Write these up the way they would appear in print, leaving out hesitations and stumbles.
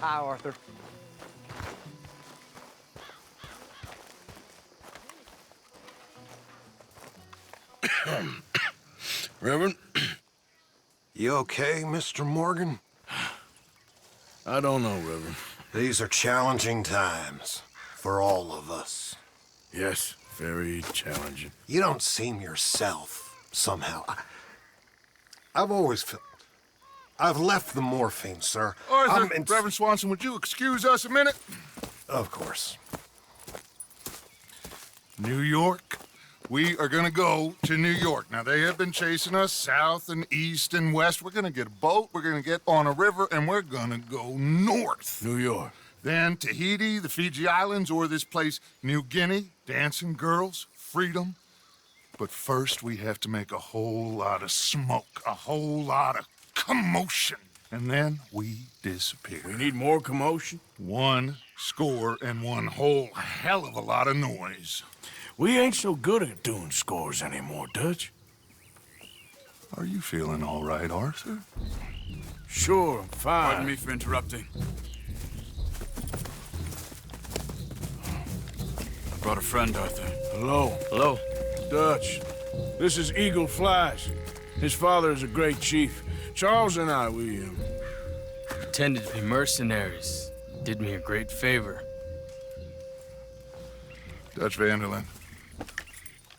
Hi, Arthur. Reverend? You okay, Mr. Morgan? I don't know, Reverend. These are challenging times for all of us. Yes, very challenging. You don't seem yourself, somehow. I've always felt... I've left the morphine, sir. Arthur, Reverend Swanson, would you excuse us a minute? Of course. New York. We are gonna go to New York. Now, they have been chasing us south and east and west. We're gonna get a boat, we're gonna get on a river, and we're gonna go north. New York. Then Tahiti, the Fiji Islands, or this place, New Guinea, dancing girls, freedom. But first, we have to make a whole lot of smoke, a whole lot of commotion. And then we disappear. We need more commotion? 1 score and 1 whole hell of a lot of noise. We ain't so good at doing scores anymore, Dutch. Are you feeling all right, Arthur? Sure, I'm fine. Pardon me for interrupting. I brought a friend, Arthur. Hello. Hello. Dutch. This is Eagle Flies. His father is a great chief. Charles and I, we Pretended to be mercenaries. Did me a great favor. Dutch Vanderlyn,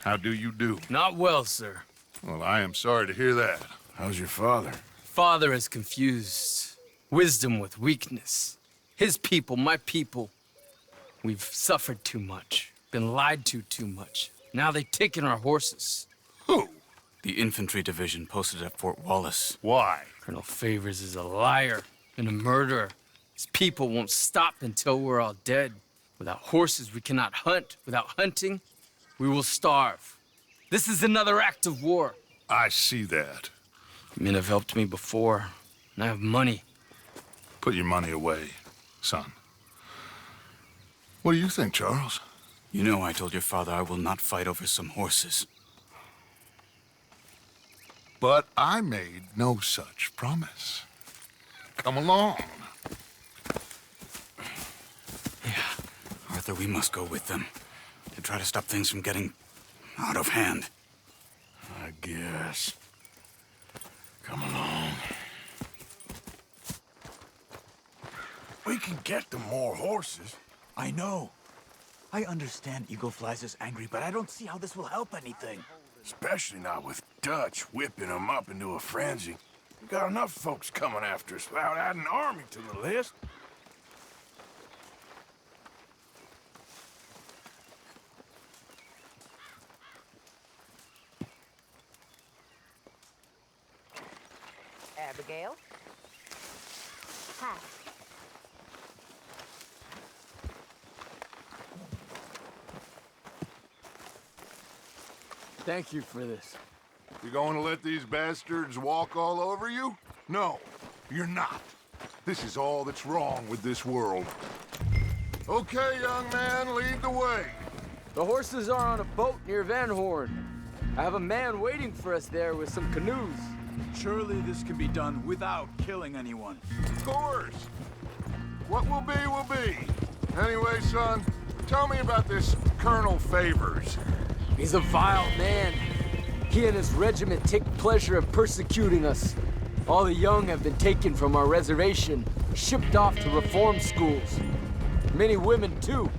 how do you do? Not well, sir. Well, I am sorry to hear that. How's your father? Father has confused wisdom with weakness. His people, my people. We've suffered too much. Been lied to too much. Now they've taken our horses. Who? The infantry division posted at Fort Wallace. Why? Colonel Favors is a liar and a murderer. His people won't stop until we're all dead. Without horses, we cannot hunt. Without hunting, we will starve. This is another act of war. I see that. Men have helped me before, and I have money. Put your money away, son. What do you think, Charles? You know I told your father I will not fight over some horses. But I made no such promise. Come along. Arthur, we must go with them to try to stop things from getting out of hand. I guess. Come along. We can get them more horses. I know. I understand Eagle Flies is angry, but I don't see how this will help anything. Especially not with Dutch whipping them up into a frenzy. We got enough folks coming after us without adding an army to the list. Abigail? Hi. Thank you for this. You going to let these bastards walk all over you? No, you're not. This is all that's wrong with this world. Okay, young man, lead the way. The horses are on a boat near Van Horn. I have a man waiting for us there with some canoes. Surely this can be done without killing anyone. Of course. What will be, will be. Anyway, son, tell me about this Colonel Favors. He's a vile man. He and his regiment take pleasure in persecuting us. All the young have been taken from our reservation, shipped off to reform schools. Many women, too.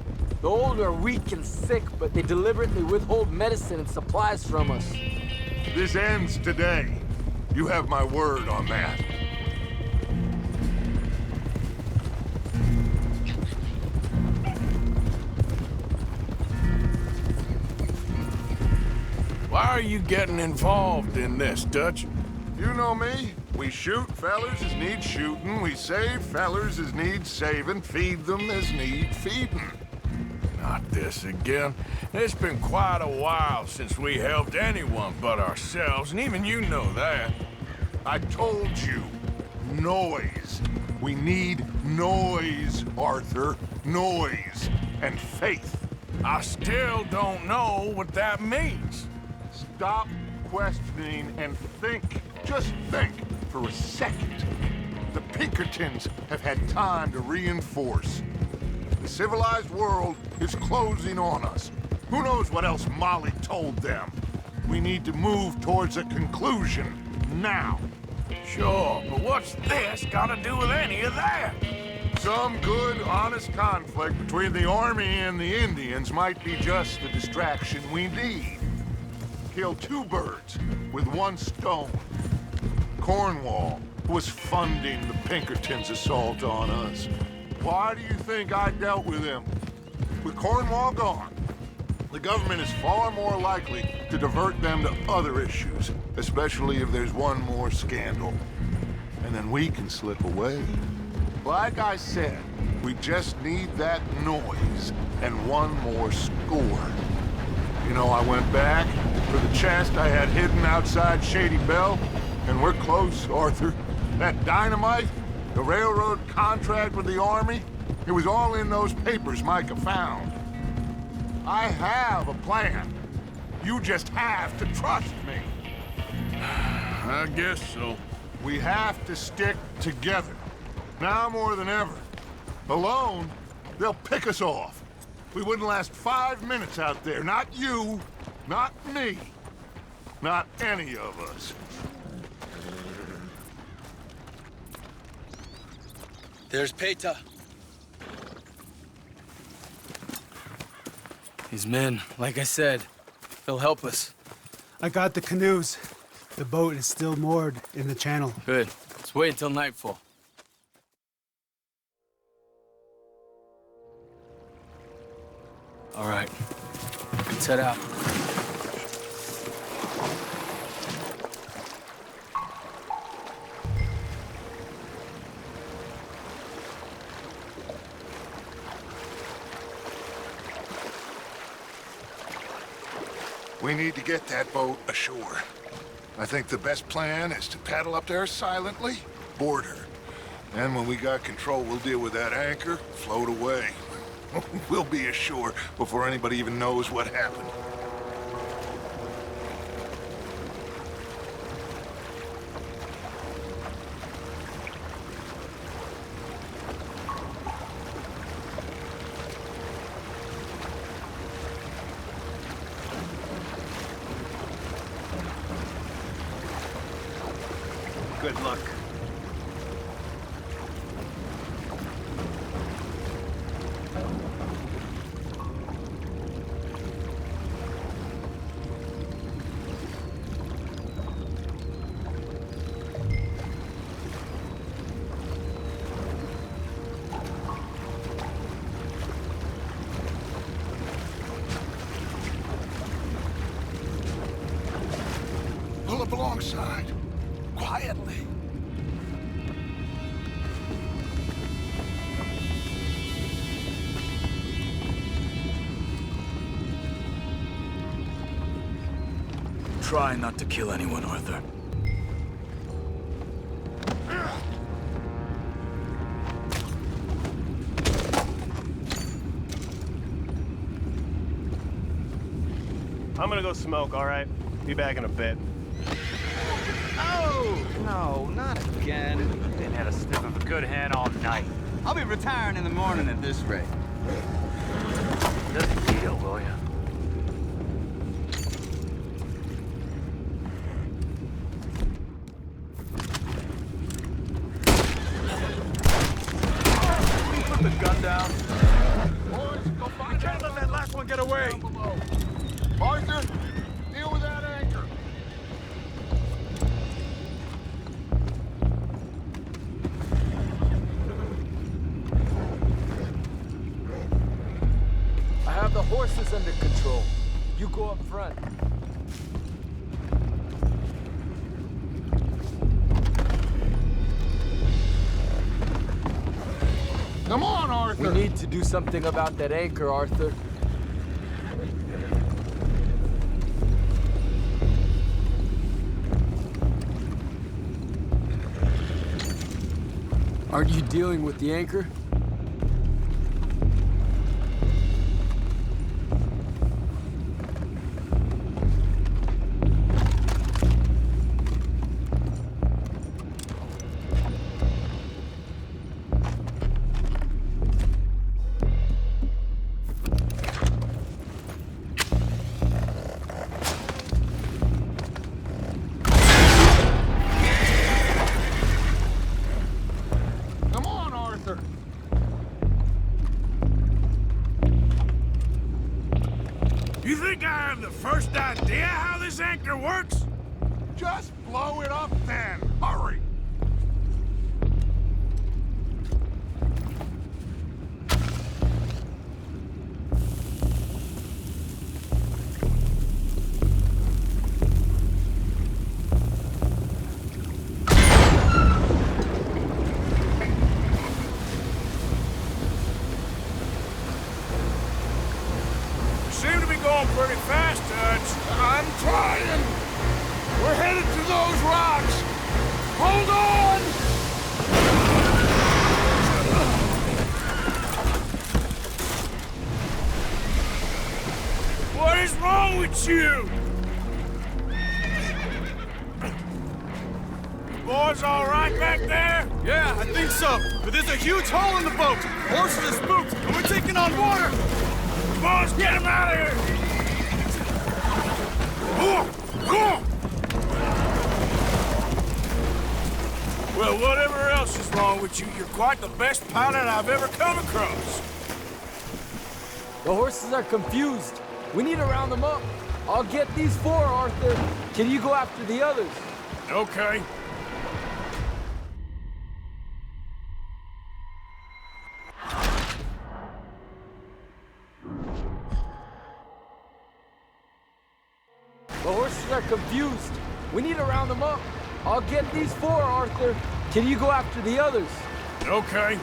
The old are weak and sick, but they deliberately withhold medicine and supplies from us. This ends today. You have my word on that. Why are you getting involved in this, Dutch? You know me. We shoot fellers as need shooting. We save fellers as need saving. Feed them as need feeding. Not this again. It's been quite a while since we helped anyone but ourselves, and even you know that. I told you. Noise. We need noise, Arthur. Noise. And faith. I still don't know what that means. Stop questioning and think. Just think for a second. the Pinkertons have had time to reinforce. The civilized world is closing on us. Who knows what else Molly told them? We need to move towards a conclusion now. Sure, but what's this got to do with any of that? Some good, honest conflict between the army and the Indians might be just the distraction we need. Kill two birds with one stone. Cornwall was funding the Pinkertons' assault on us. Why do you think I dealt with him? With Cornwall gone, the government is far more likely to divert them to other issues, especially if there's one more scandal. And then we can slip away. Like I said, we just need that noise and one more score. You know, I went back for the chest I had hidden outside Shady Belle, and we're close, Arthur. That dynamite, the railroad contract with the army, it was all in those papers Micah found. I have a plan. You just have to trust me. I guess so. We have to stick together. Now more than ever. Alone, they'll pick us off. We wouldn't last 5 minutes out there. Not you, not me, not any of us. There's Peta. These men, like I said, they'll help us. I got the canoes. The boat is still moored in the channel. Good. Let's wait until nightfall. All right. Let's head out. We need to get that boat ashore. I think the best plan is to paddle up there silently, board her. And when we got control, we'll deal with that anchor, float away. We'll be ashore before anybody even knows what happened. Good luck. Pull up alongside. Quietly. Try not to kill anyone, Arthur. I'm gonna go smoke, all right? Be back in a bit. Oh, no, not again. Been had a sniff of a good hand all night. I'll be retiring in the morning at this rate. Just deal, will ya? Put the gun down. Boys, go find You can't let that last one get away. Arthur, deal with that anchor. I have the horses under control. You go up front. Come on, Arthur. We need to do something about that anchor, Arthur. Aren't you dealing with the anchor? You think I have the first idea how this anchor works? Just blow it up then. Hurry. Seem to be going pretty fast, Dutch. I'm trying. We're headed to those rocks. Hold on! What is wrong with you? Boys all right back there? Yeah, I think so. But there's a huge hole in the boat. Horses are spooked, and we're taking on water. Boys, get him out of here! Well, whatever else is wrong with you, you're quite the best pilot I've ever come across. The horses are confused. We need to round them up. I'll get these four, Arthur. Can you go after the others? Okay. The horses are confused. We need to round them up. I'll get these four, Arthur. Can you go after the others? Okay.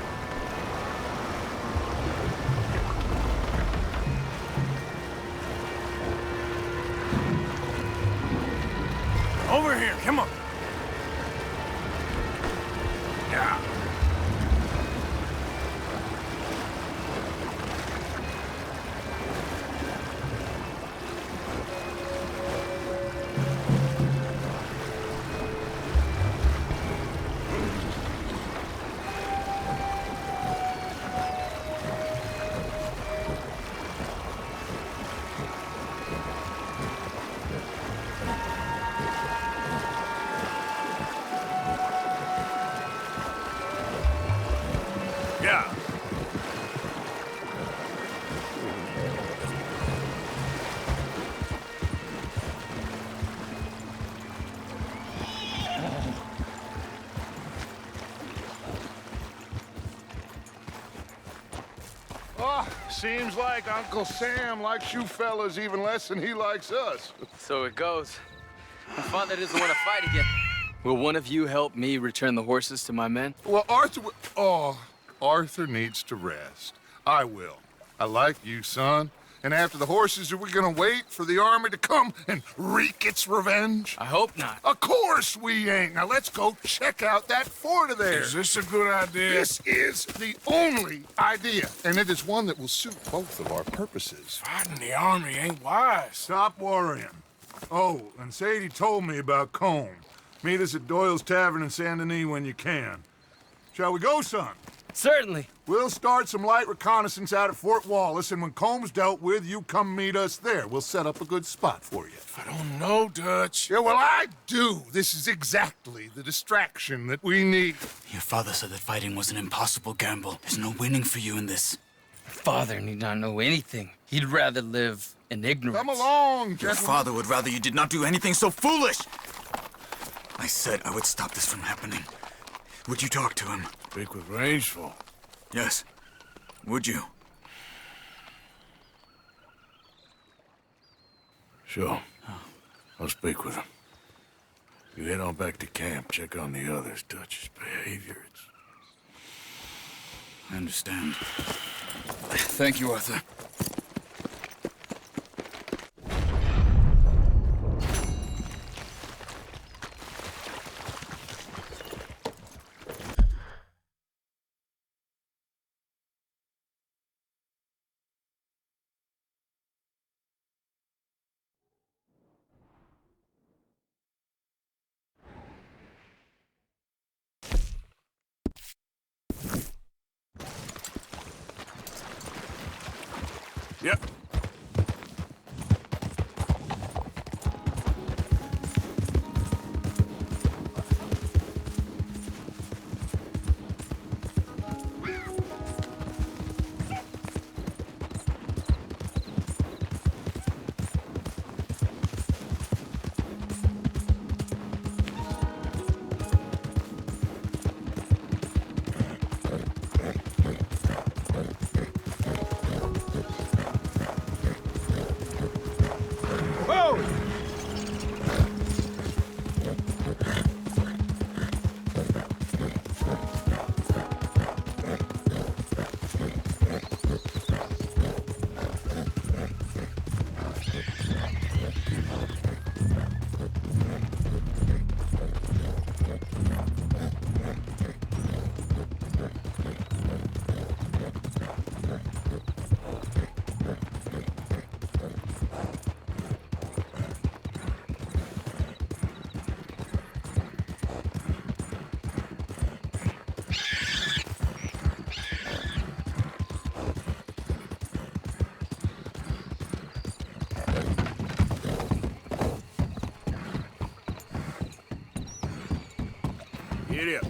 Over here, come on. Yeah. Yeah. Oh, seems like Uncle Sam likes you fellas even less than he likes us. So it goes. My father doesn't want to fight again. Will one of you help me return the horses to my men? Well, Arthur needs to rest. I will. I like you, son. And after the horses, are we gonna wait for the army to come and wreak its revenge? I hope not. Of course we ain't. Now let's go check out that fort of theirs. Is this a good idea? This is the only idea, and it is one that will suit both of our purposes. Fighting the army ain't wise. Stop worrying. Oh, and Sadie told me about Combe. Meet us at Doyle's Tavern in Saint Denis when you can. Shall we go, son? Certainly. We'll start some light reconnaissance out at Fort Wallace, and when Combs dealt with, you come meet us there. We'll set up a good spot for you. I don't know, Dutch. Yeah, well, I do. This is exactly the distraction that we need. Your father said that fighting was an impossible gamble. There's no winning for you in this. Father need not know anything. He'd rather live in ignorance. Come along, Your gentlemen. father would rather you did not do anything so foolish. I said I would stop this from happening. Would you talk to him? Speak with Rangeful. Yes. Would you? Sure. I'll speak with him. You head on back to camp, check on the others. Dutch's behavior, I understand. Thank you, Arthur. Yep. Giddy up.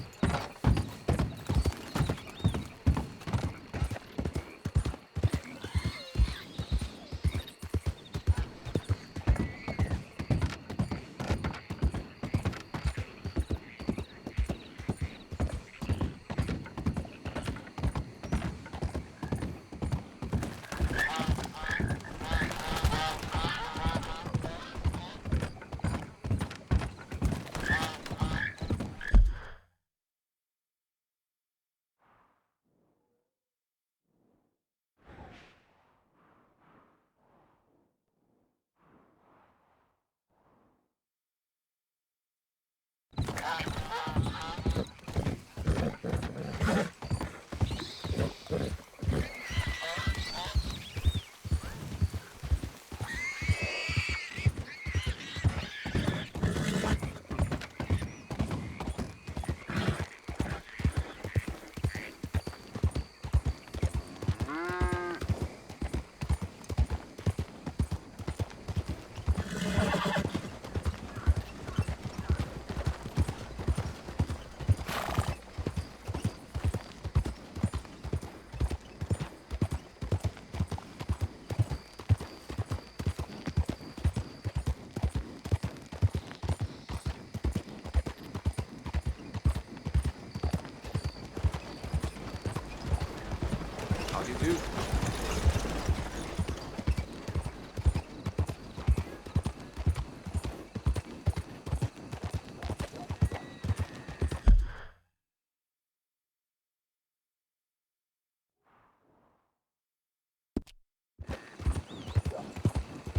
How do you do?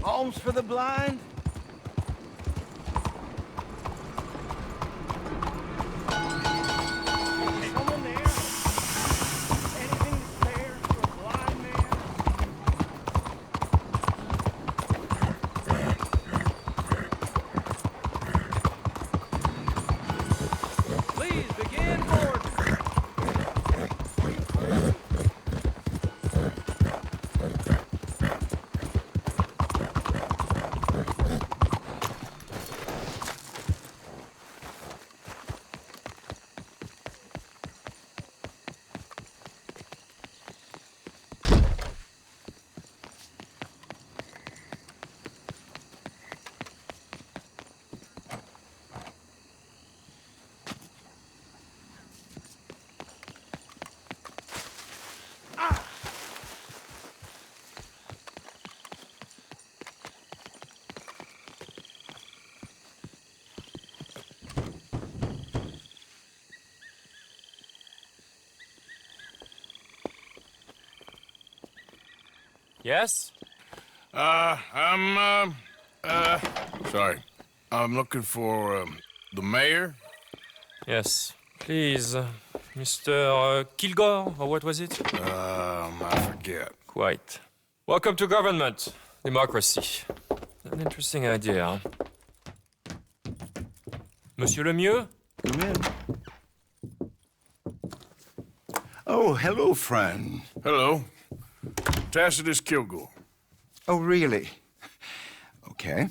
Alms for the blind? Someone there? Anything to spare for a blind man? Please begin board. Yes? Sorry. I'm looking for, the mayor. Yes. Please, Mr. Kilgore, or what was it? I forget. Quite. Welcome to government. Democracy. An interesting idea, huh? Monsieur Lemieux? Come in. Oh, hello, friend. Hello. Tacitus Kilgore. Oh, really? Okay.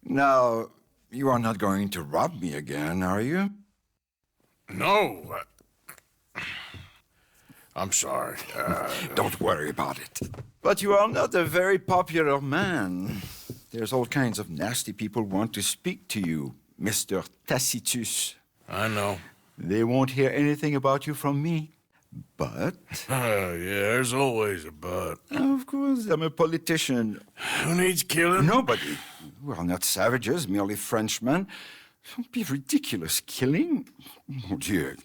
Now, you are not going to rob me again, are you? No. I'm sorry. Don't worry about it. But you are not a very popular man. There's all kinds of nasty people who want to speak to you, Mr. Tacitus. I know. They won't hear anything about you from me. But... yeah, there's always a but. Of course, I'm a politician. Who needs killing? Nobody. We're not savages, merely Frenchmen. Don't be ridiculous. Killing? Oh, dear.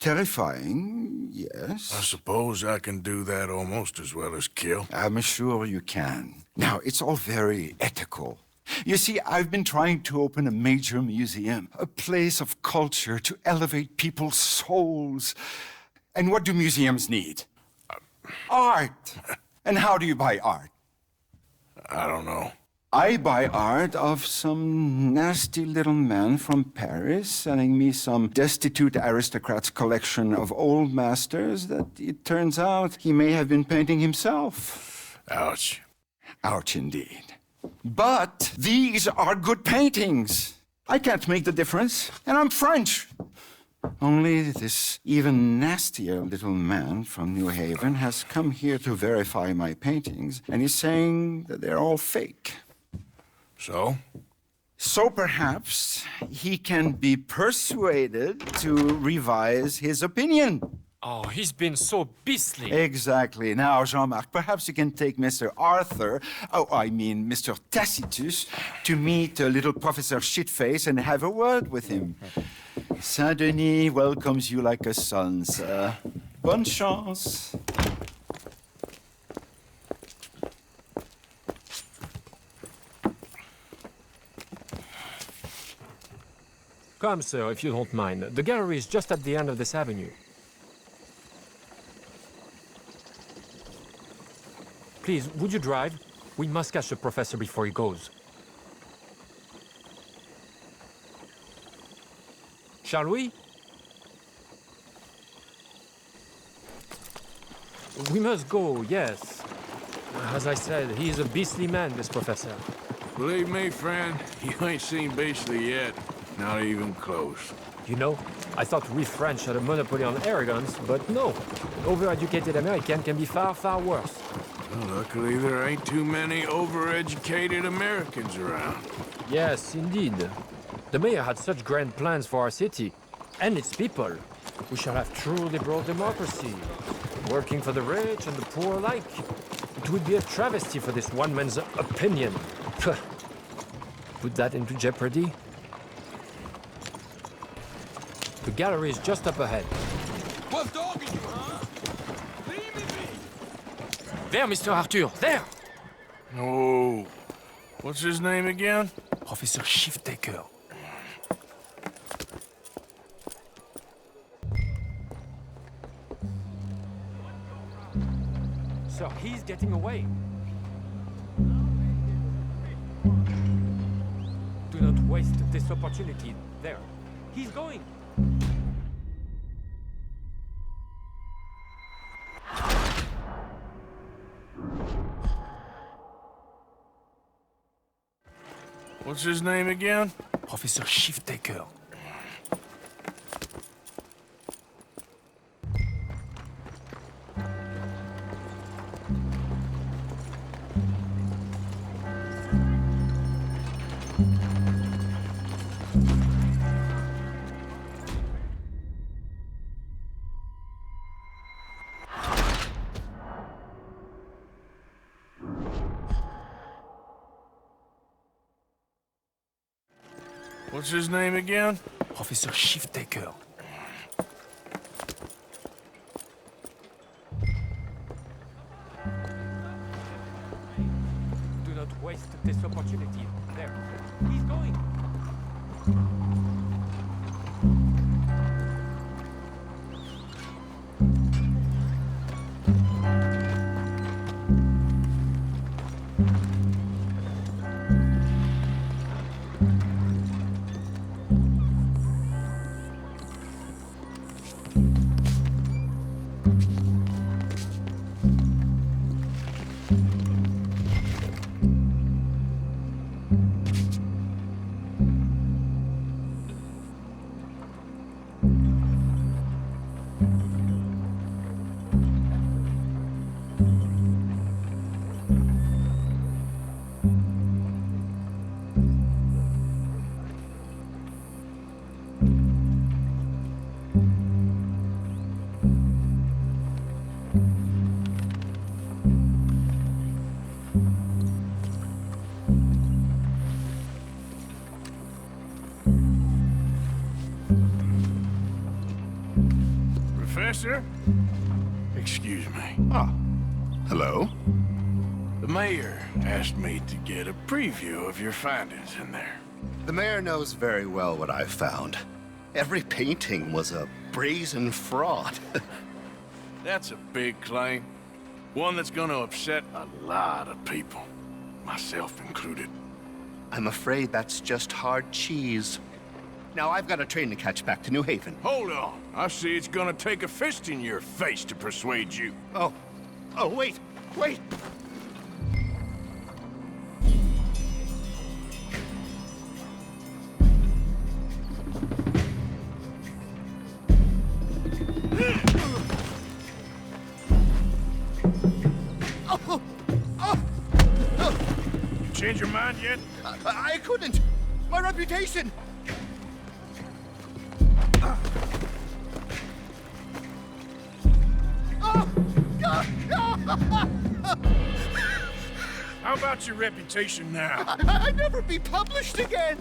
Terrifying, yes. I suppose I can do that almost as well as kill. I'm sure you can. Now, it's all very ethical. You see, I've been trying to open a major museum, a place of culture to elevate people's souls. And what do museums need? Art. And how do you buy art? I don't know. I buy art of some nasty little man from Paris selling me some destitute aristocrat's collection of old masters that it turns out he may have been painting himself. Ouch. Ouch indeed. But these are good paintings. I can't make the difference, and I'm French. Only this even nastier little man from New Haven has come here to verify my paintings, and he's saying that they're all fake. So? So perhaps he can be persuaded to revise his opinion. Oh, he's been so beastly. Exactly. Now, Jean-Marc, perhaps you can take Mr. Arthur, Mr. Tacitus, to meet little Professor Shitface and have a word with him. Saint-Denis welcomes you like a son, sir. Bonne chance. Come, sir, if you don't mind. The gallery is just at the end of this avenue. Please, would you drive? We must catch the professor before he goes. Shall we? We must go, yes. As I said, he is a beastly man, this professor. Believe me, friend, you ain't seen beastly yet. Not even close. You know, I thought we French had a monopoly on arrogance, but no. An overeducated American can be far, far worse. Well, luckily, there ain't too many overeducated Americans around. Yes, indeed. The mayor had such grand plans for our city and its people. We shall have true liberal democracy, working for the rich and the poor alike. It would be a travesty for this one man's opinion. Put that into jeopardy. The gallery is just up ahead. What's dogging you, huh? Leave me be! There, Mr. Arthur, there! Oh, what's his name again? Professor Shiftaker. Sir, he's getting away. Do not waste this opportunity. There. He's going. What's his name again? Professor Shiftaker. What's his name again? Professor Shiftaker. Do not waste this opportunity. There. He's going. Professor? Excuse me. Ah, hello. The mayor asked me to get a preview of your findings in there. The mayor knows very well what I've found. Every painting was a brazen fraud. That's a big claim. One that's gonna upset a lot of people, myself included. I'm afraid that's just hard cheese. Now I've got a train to catch back to New Haven. Hold on. I see it's gonna take a fist in your face to persuade you. Oh, wait. Change your mind yet? I couldn't. My reputation. How about your reputation now? I'd never be published again.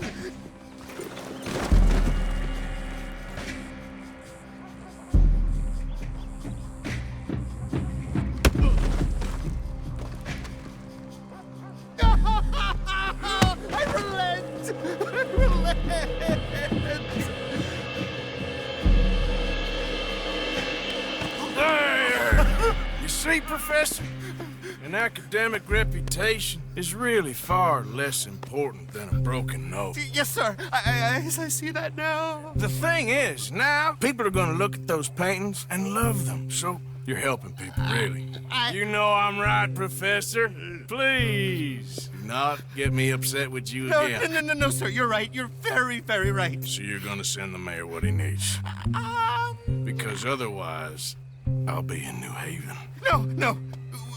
I relent. I relent. There! You see, Professor? An academic reputation is really far less important than a broken nose. Yes, sir. I see that now. The thing is, now people are gonna look at those paintings and love them. So you're helping people, really. You know I'm right, Professor. Please do not get me upset with you again. No, sir. You're right. You're very, very right. So you're gonna send the mayor what he needs. Because otherwise, I'll be in New Haven. No.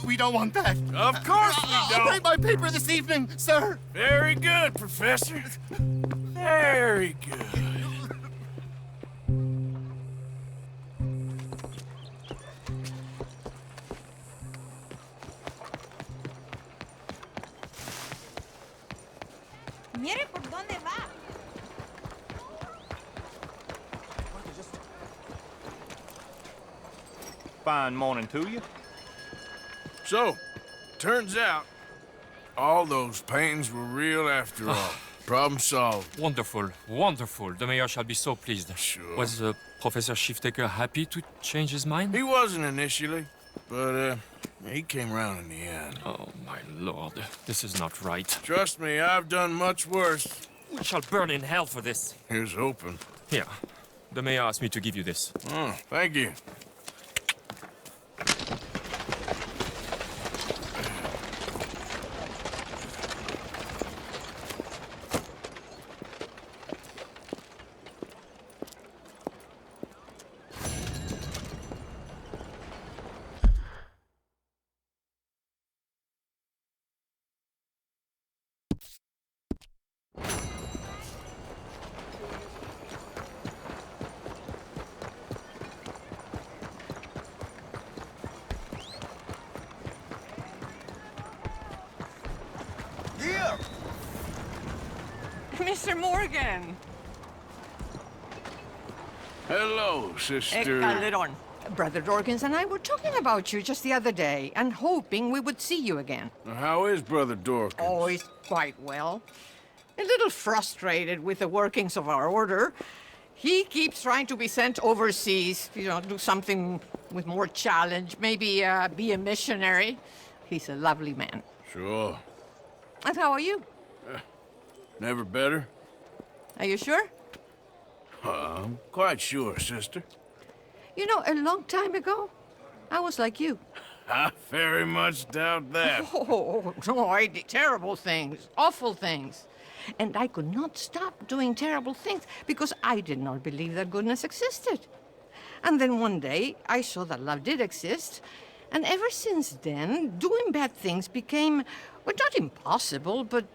We don't want that. Of course we don't. I'll write my paper this evening, sir. Very good, Professor. Very good. Mire por dónde va. Fine morning to you. So, turns out, all those paintings were real after all. Problem solved. Wonderful, wonderful. The mayor shall be so pleased. Sure. Was Professor Shiftaker happy to change his mind? He wasn't initially, but he came around in the end. Oh, my lord. This is not right. Trust me, I've done much worse. We shall burn in hell for this. Here's hoping. Here. The mayor asked me to give you this. Oh, thank you. Mr. Morgan. Hello, sister. Calderon. Brother Dorkins and I were talking about you just the other day and hoping we would see you again. How is Brother Dorkins? Oh, he's quite well. A little frustrated with the workings of our order. He keeps trying to be sent overseas, do something with more challenge, maybe be a missionary. He's a lovely man. Sure. And how are you? Never better? Are you sure? I'm quite sure, sister. You know, a long time ago, I was like you. I very much doubt that. Oh, no, I did terrible things, awful things. And I could not stop doing terrible things because I did not believe that goodness existed. And then one day, I saw that love did exist. And ever since then, doing bad things became, well, not impossible, but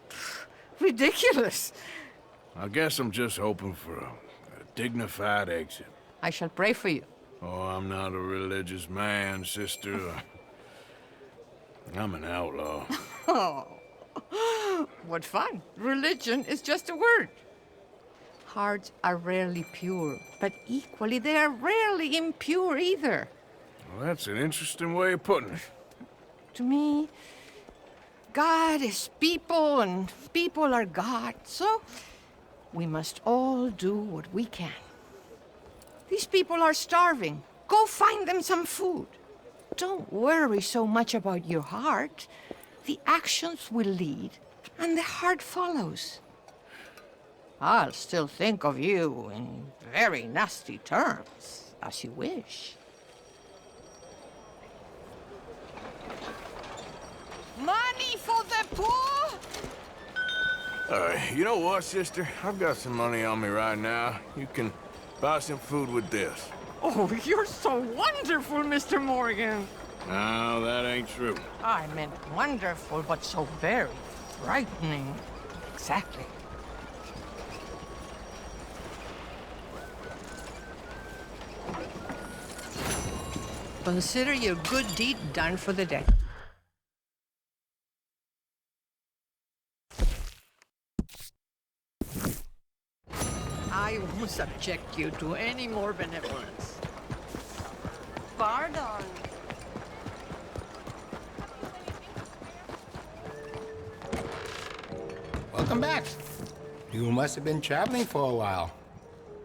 ridiculous. I guess I'm just hoping for a dignified exit. I shall pray for you. Oh, I'm not a religious man, sister. I'm an outlaw. Oh, what fun. Religion is just a word. Hearts are rarely pure, but equally they are rarely impure either. Well, that's an interesting way of putting it. To me, God is people and people are God, so we must all do what we can. These people are starving. Go find them some food. Don't worry so much about your heart. The actions will lead, and the heart follows. I'll still think of you in very nasty terms, as you wish. Money for the poor? You know what, sister? I've got some money on me right now. You can buy some food with this. Oh, you're so wonderful, Mr. Morgan. No, that ain't true. I meant wonderful, but so very, frightening. Exactly. Consider your good deed done for the day. I won't subject you to any more benevolence. Pardon. Welcome back. You must have been traveling for a while.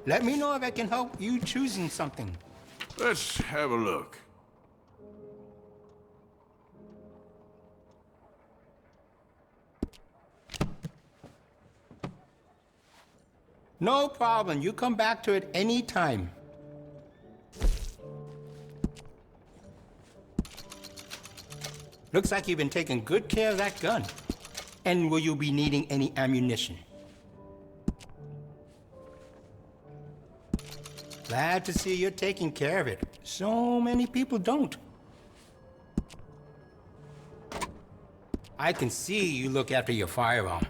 Let me know if I can help you choosing something. Let's have a look. No problem. You come back to it any time. Looks like you've been taking good care of that gun. And will you be needing any ammunition? Glad to see you're taking care of it. So many people don't. I can see you look after your firearm.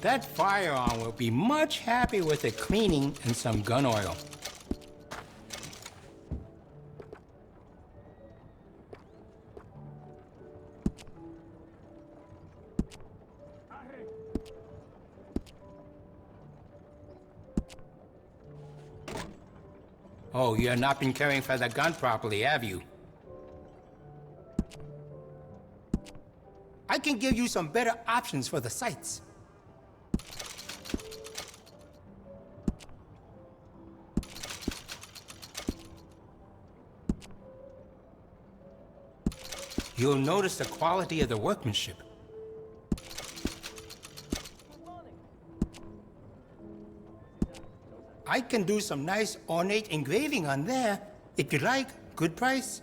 That firearm will be much happy with a cleaning and some gun oil. Oh, you have not been caring for the gun properly, have you? I can give you some better options for the sights. You'll notice the quality of the workmanship. I can do some nice ornate engraving on there. If you like, good price.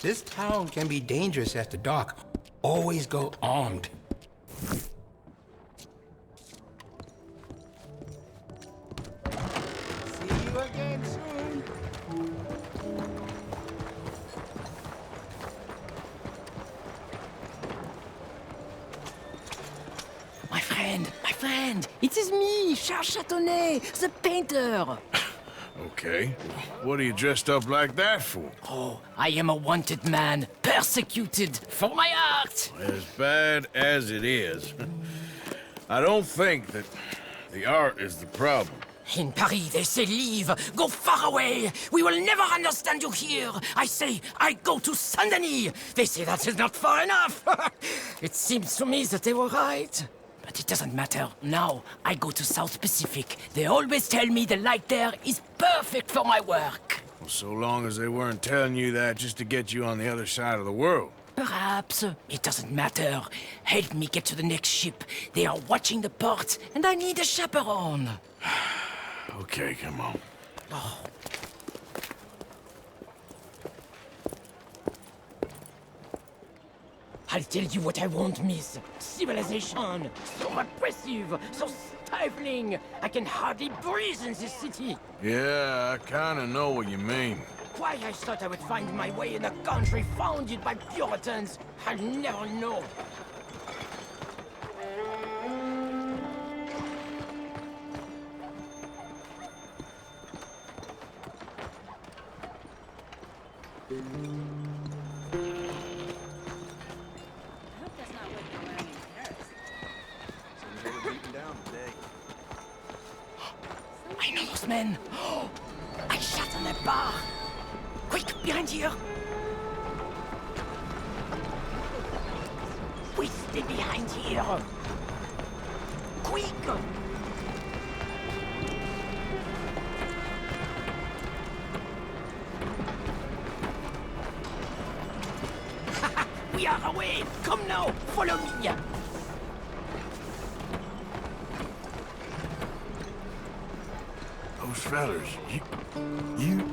This town can be dangerous after dark. Always go armed. See you again soon. My friend, it is me, Charles Chatonnet, the painter. Okay. What are you dressed up like that for? Oh, I am a wanted man, persecuted for my art. As bad as it is, I don't think that the art is the problem. In Paris, they say leave, go far away. We will never understand you here. I say, I go to Saint-Denis. They say that is not far enough. It seems to me that they were right. But it doesn't matter. Now, I go to South Pacific. They always tell me the light there is perfect for my work. Well, so long as they weren't telling you that just to get you on the other side of the world. Perhaps. It doesn't matter. Help me get to the next ship. They are watching the port, and I need a chaperone. Okay, come on. Oh. I'll tell you what I want, miss. Civilization. So repressive, so stifling. I can hardly breathe in this city. Yeah, I kinda know what you mean. Why I thought I would find my way in a country founded by Puritans, I'll never know. I know those men. Oh, I shot in that bar. Quick, behind here. We stay behind here. Quick. We are away. Come now, follow me. fellers, you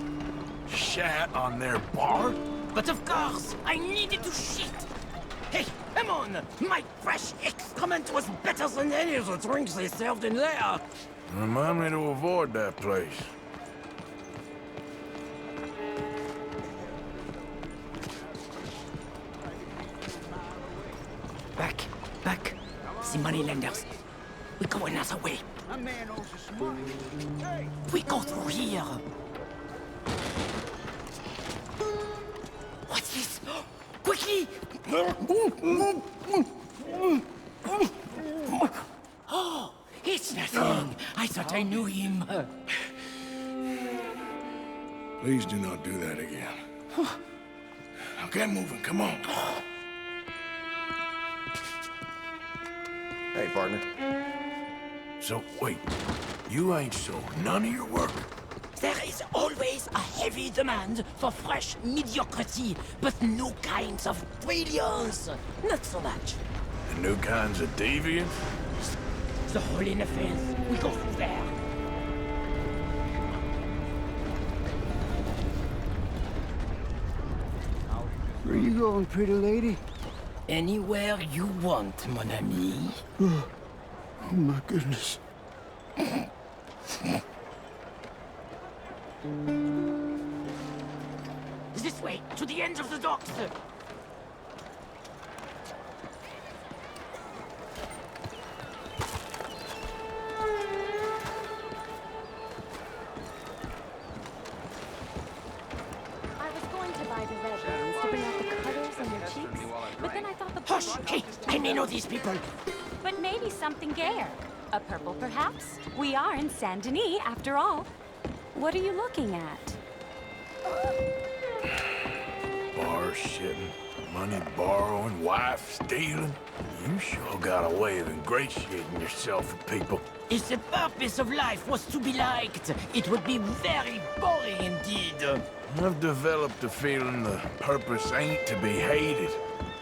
shat on their bar? But of course, I needed to shit. Hey, come on! My fresh excrement was better than any of the drinks they served in there. Remind me to avoid that place. Back. The moneylenders. We go another way. We go through here. What's this? Quickly! Oh, it's nothing. I thought I knew him. Please do not do that again. Now get moving, come on. Hey, partner. So, wait. You ain't sold none of your work? There is always a heavy demand for fresh mediocrity, but no kinds of brilliance. Not so much. The new kinds of deviance? The hole in the fence. We go through there. Where you going, pretty lady? Anywhere you want, mon ami. Oh my goodness. This way, to the end of the docks. Hush! Hey, I may know these people. But maybe something gayer. A purple, perhaps? We are in Saint Denis, after all. What are you looking at? Bar shitting, money borrowing, wife stealing. You sure got a way of ingratiating yourself with people. If the purpose of life was to be liked, it would be very boring indeed. I've developed a feeling the purpose ain't to be hated.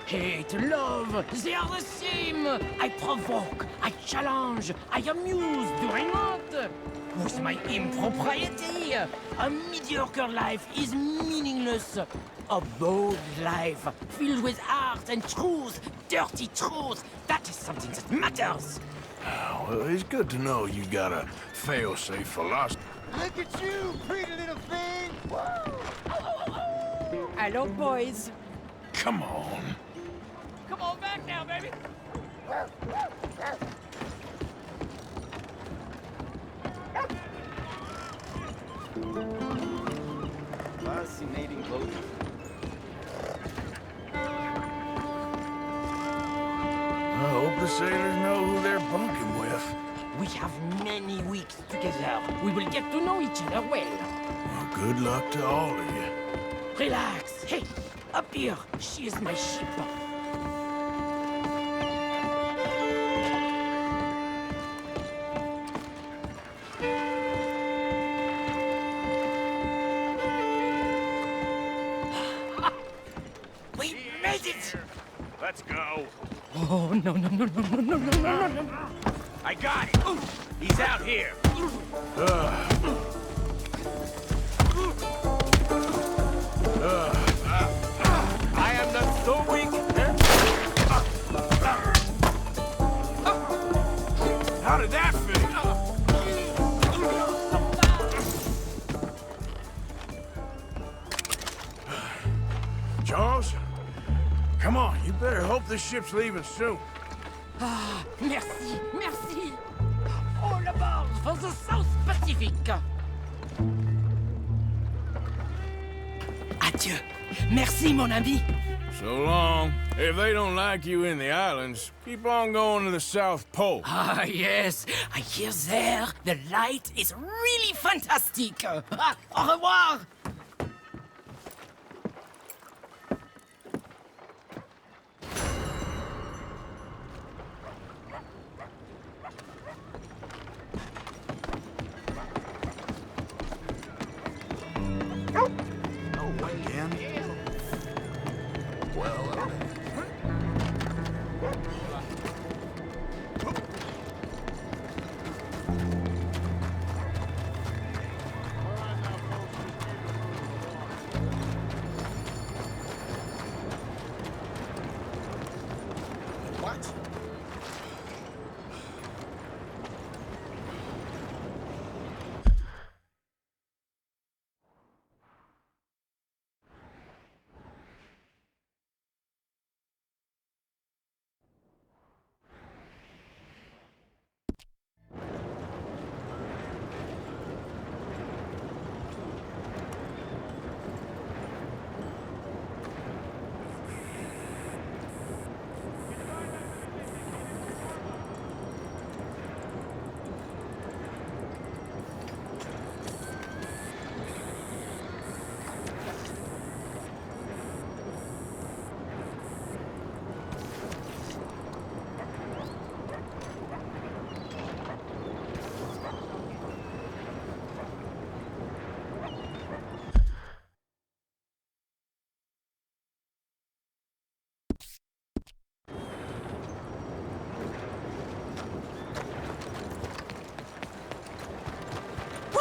Hate, love, they are the same. I provoke, I challenge, I amuse, doing what? With my impropriety, a mediocre life is meaningless. A bold life, filled with art and truth, dirty truth, that is something that matters. Well, it's good to know you got a fail-safe philosophy. Look at you, pretty little thing! Hello, boys. Come on. Come on back now, baby. Fascinating clothing. I hope the sailors know who they're bunking with. We have many weeks together. We will get to know each other well. Well, good luck to all of you. Relax. Hey, up here. She is my ship. We made it! Let's go. Oh, no. I got it. He's out here. I am not so weak. How did that fit? Charles? Come on, you better hope this ship's leaving soon. Ah, merci. All aboard for the South Pacific. Adieu. Merci, mon ami. So long. If they don't like you in the islands, keep on going to the South Pole. Ah, yes. I hear there the light is really fantastic. Ah, au revoir.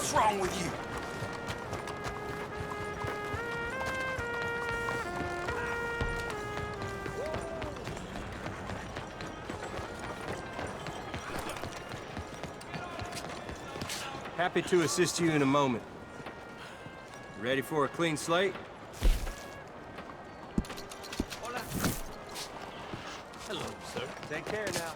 What's wrong with you? Happy to assist you in a moment. Ready for a clean slate? Hello, sir. Take care now.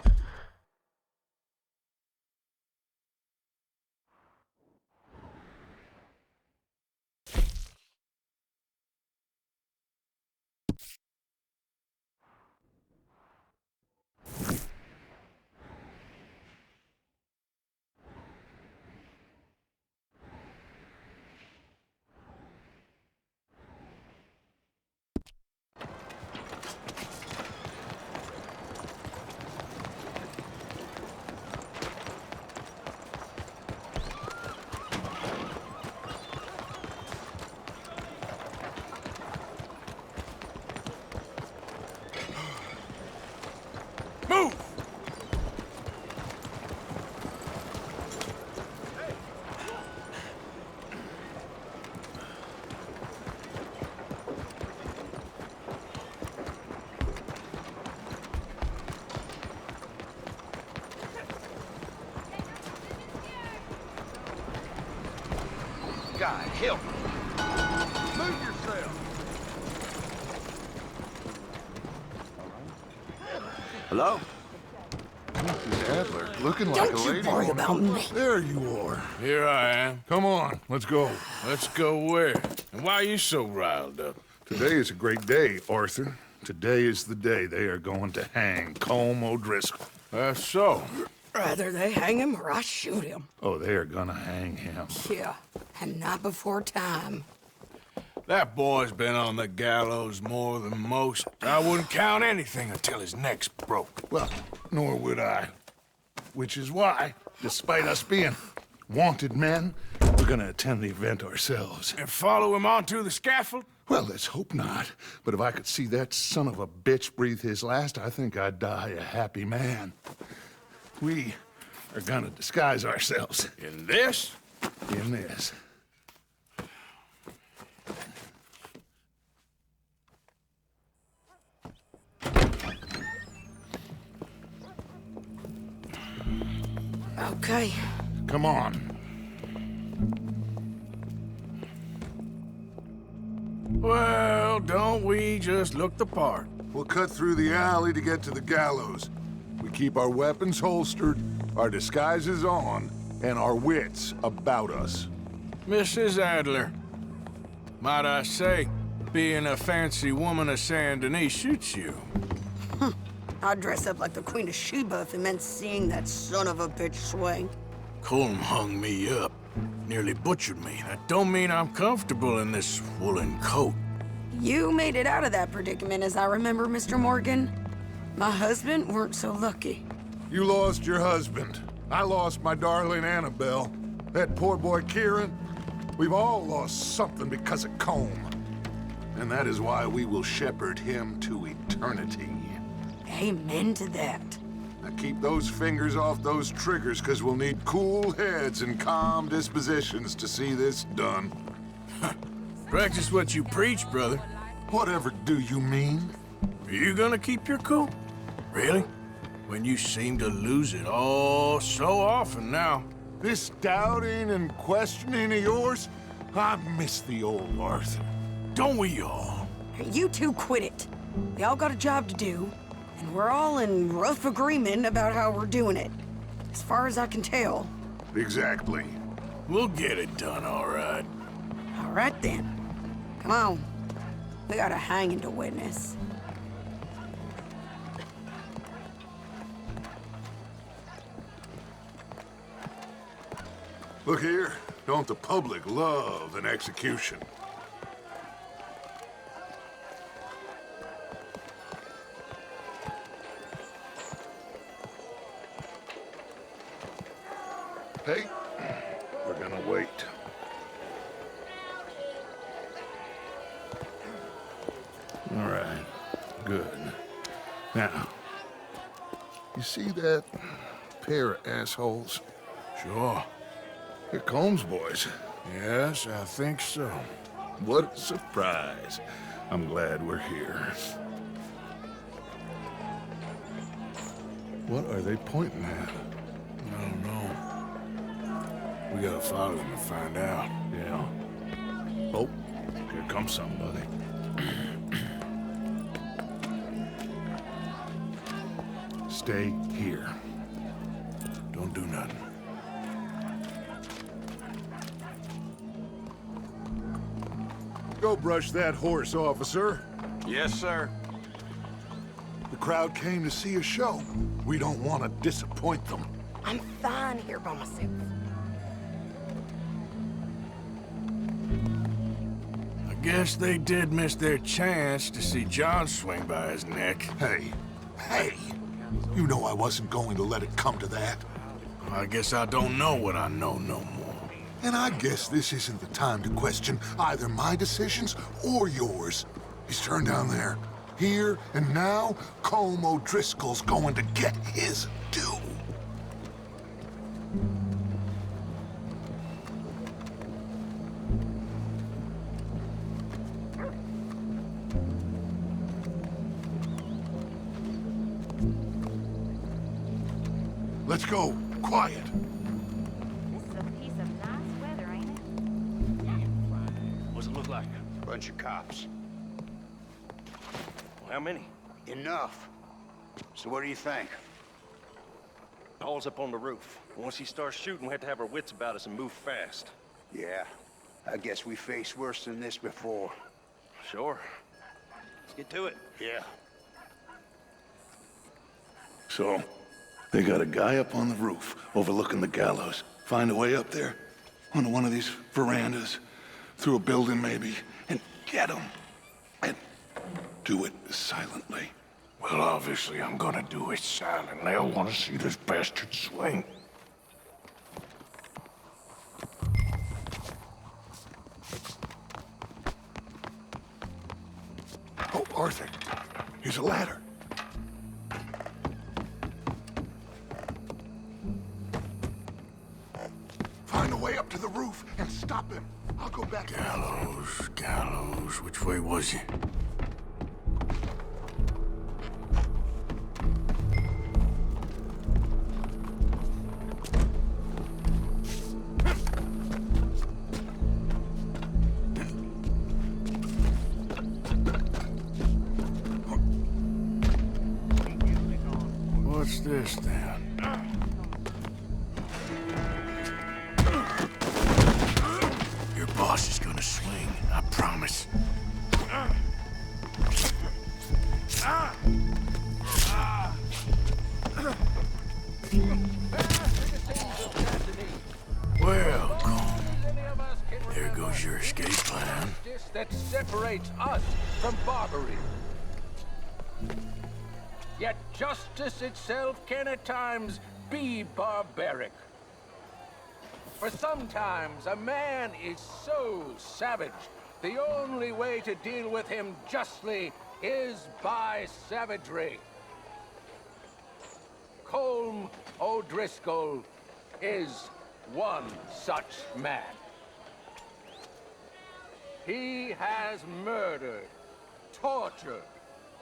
Move! God, help me. Move yourself. Hello? Mrs. Adler, looking like Don't a you lady. worry about me. There you are. Here I am. Come on, let's go. Let's go where? And why are you so riled up? Today is a great day, Arthur. Today is the day they are going to hang Colm O'Driscoll. That's so. Rather they hang him or I shoot him. Oh, they are gonna hang him. Yeah, and not before time. That boy's been on the gallows more than most. I wouldn't count anything until his neck's broke. Well, nor would I. Which is why, despite us being wanted men, we're gonna attend the event ourselves. And follow him onto the scaffold? Well, let's hope not. But if I could see that son of a bitch breathe his last, I think I'd die a happy man. We are gonna disguise ourselves. In this? In this. Okay. Come on. Well, don't we just look the part? We'll cut through the alley to get to the gallows. We keep our weapons holstered, our disguises on, and our wits about us. Mrs. Adler, might I say, being a fancy woman of Saint Denis suits you. I'd dress up like the Queen of Sheba if it meant seeing that son of a bitch swing. Colm hung me up, nearly butchered me. That don't mean I'm comfortable in this woolen coat. You made it out of that predicament, as I remember, Mr. Morgan. My husband weren't so lucky. You lost your husband. I lost my darling Annabelle. That poor boy Kieran. We've all lost something because of Colm. And that is why we will shepherd him to eternity. Amen to that. Now keep those fingers off those triggers, because we'll need cool heads and calm dispositions to see this done. Practice what you preach, brother. Whatever do you mean? Are you gonna keep your cool? Really? When you seem to lose it all so often now. This doubting and questioning of yours, I miss the old Arthur. Don't we all? You two quit it. We all got a job to do, and we're all in rough agreement about how we're doing it. As far as I can tell. Exactly. We'll get it done, all right. All right, then. Come on. We got a hanging to witness. Look here, don't the public love an execution? Hey, we're gonna wait. All right, good. Now, you see that pair of assholes? Sure. The Combs boys. Yes, I think so. What a surprise. I'm glad we're here. What are they pointing at? I don't know. We gotta follow them to find out. Yeah. Oh, here comes somebody. Stay here. Don't do nothing. Go brush that horse, officer. Yes, sir. The crowd came to see a show. We don't want to disappoint them. I'm fine here by myself. I guess they did miss their chance to see John swing by his neck. Hey, you know I wasn't going to let it come to that. I guess I don't know what I know no more. And I guess this isn't the time to question either my decisions or yours. He's turned down there. Here and now, Colm O'Driscoll's going to get his due. Let's go. Quiet. This is a piece of nice weather, ain't it? What's it look like? Bunch of cops. How many? Enough. So what do you think? Paul's up on the roof. Once he starts shooting, we have to have our wits about us and move fast. Yeah, I guess we faced worse than this before. Sure. Let's get to it. Yeah. So, they got a guy up on the roof overlooking the gallows. Find a way up there, onto one of these verandas, through a building maybe, and get him. And do it silently. Well, obviously, I'm gonna do it silently. I want to see this bastard swing. Oh, Arthur, here's a ladder. Find a way up to the roof and stop him. I'll go back. Gallows. Which way was he? What's this then? Your boss is gonna swing, I promise. Well, Colm, there goes your escape plan. That separates us from Barbary. Yet justice itself can at times be barbaric. For sometimes a man is so savage, the only way to deal with him justly is by savagery. Colm O'Driscoll is one such man. He has murdered, tortured,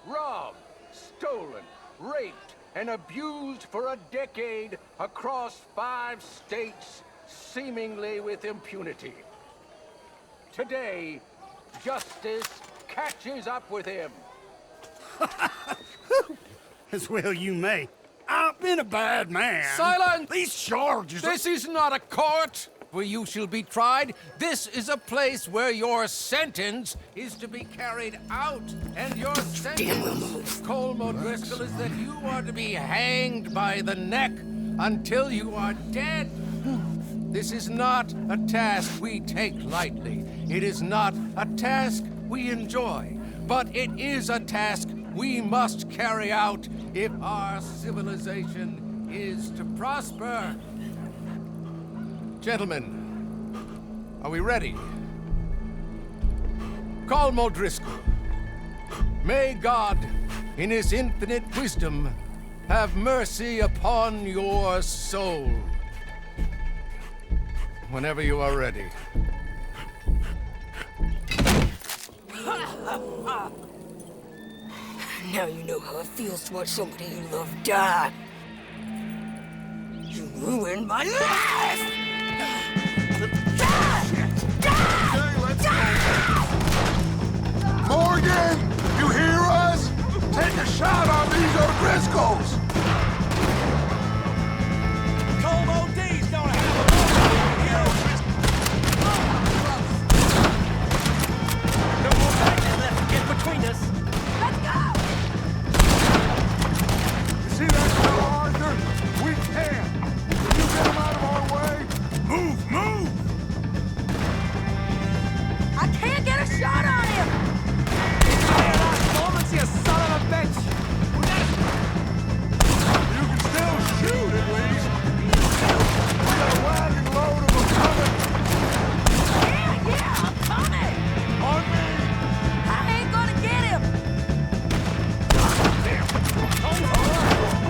robbed, stolen, raped, and abused for a decade across 5 states, seemingly with impunity. Today, justice catches up with him. As well you may. I've been a bad man. Silence! These charges are... This is not a court where you shall be tried. This is a place where your sentence is to be carried out. And your sentence, Colm O'Driscoll, is that you are to be hanged by the neck until you are dead. This is not a task we take lightly. It is not a task we enjoy. But it is a task we must carry out if our civilization is to prosper. Gentlemen, are we ready? Colm O'Driscoll, may God, in his infinite wisdom, have mercy upon your soul. whenever you are ready. Now you know how it feels to watch somebody you love die. You ruined my life! Morgan, you hear us? Take a shot on these O'Driscolls! Cold OD's gonna have a no more badges left to get between us. Let's go! You see that fellow, Arthur? We can! Can you get him out of our way? Move, move! I can't get a shot on him! You son of a bitch! You can still shoot, at least. We got a wagon load of them coming. Yeah, I'm coming! On me! I ain't gonna get him! Damn!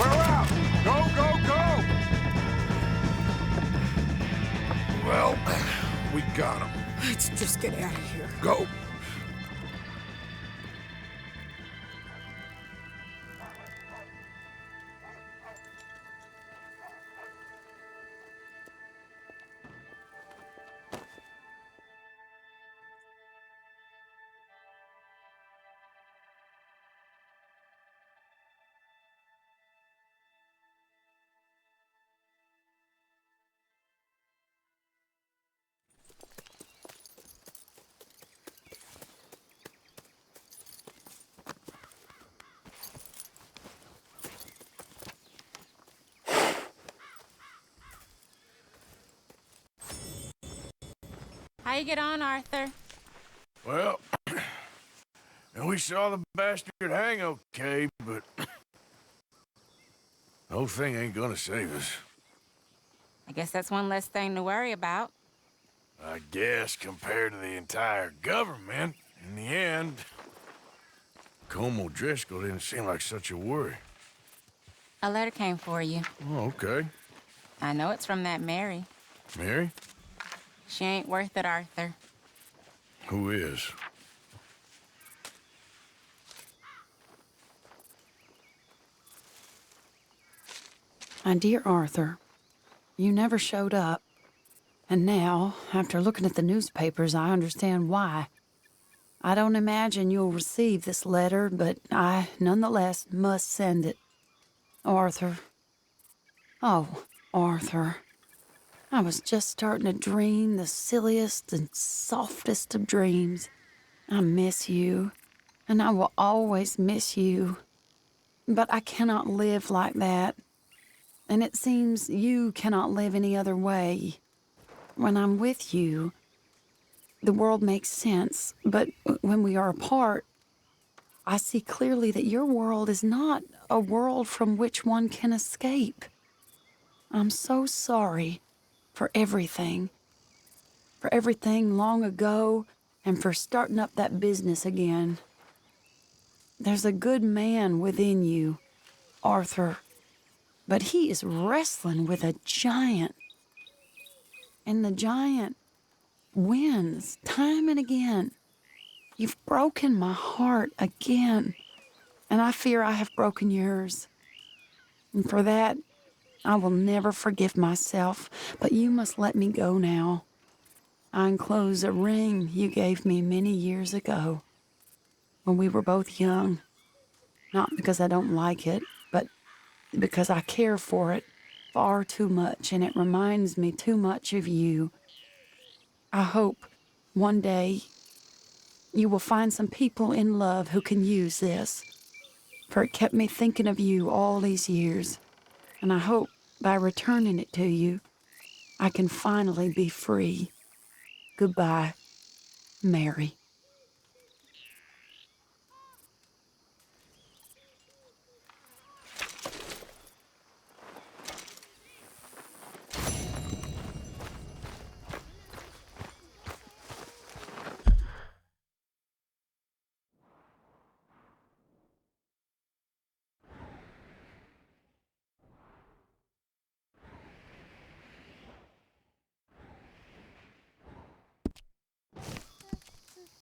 We're out! Go, go, go! Well, we got him. Let's just get out of here. Go! How you get on, Arthur? Well, and we saw the bastard hang okay, but the whole thing ain't gonna save us. I guess that's one less thing to worry about. I guess compared to the entire government, in the end, Colm O'Driscoll didn't seem like such a worry. A letter came for you. Oh, okay. I know it's from that Mary. Mary? She ain't worth it, Arthur. Who is? My dear Arthur, you never showed up. And now, after looking at the newspapers, I understand why. I don't imagine you'll receive this letter, but I, nonetheless, must send it. Arthur. Oh, Arthur. I was just starting to dream the silliest and softest of dreams. I miss you, and I will always miss you. But I cannot live like that. And it seems you cannot live any other way. When I'm with you, the world makes sense. But when we are apart, I see clearly that your world is not a world from which one can escape. I'm so sorry for everything long ago, and for starting up that business again. There's a good man within you, Arthur, but he is wrestling with a giant. And the giant wins time and again. You've broken my heart again, and I fear I have broken yours. And for that, I will never forgive myself, but you must let me go now. I enclose a ring you gave me many years ago, when we were both young. Not because I don't like it, but because I care for it far too much, and it reminds me too much of you. I hope one day you will find some people in love who can use this, for it kept me thinking of you all these years, and I hope by returning it to you, I can finally be free. Goodbye, Mary.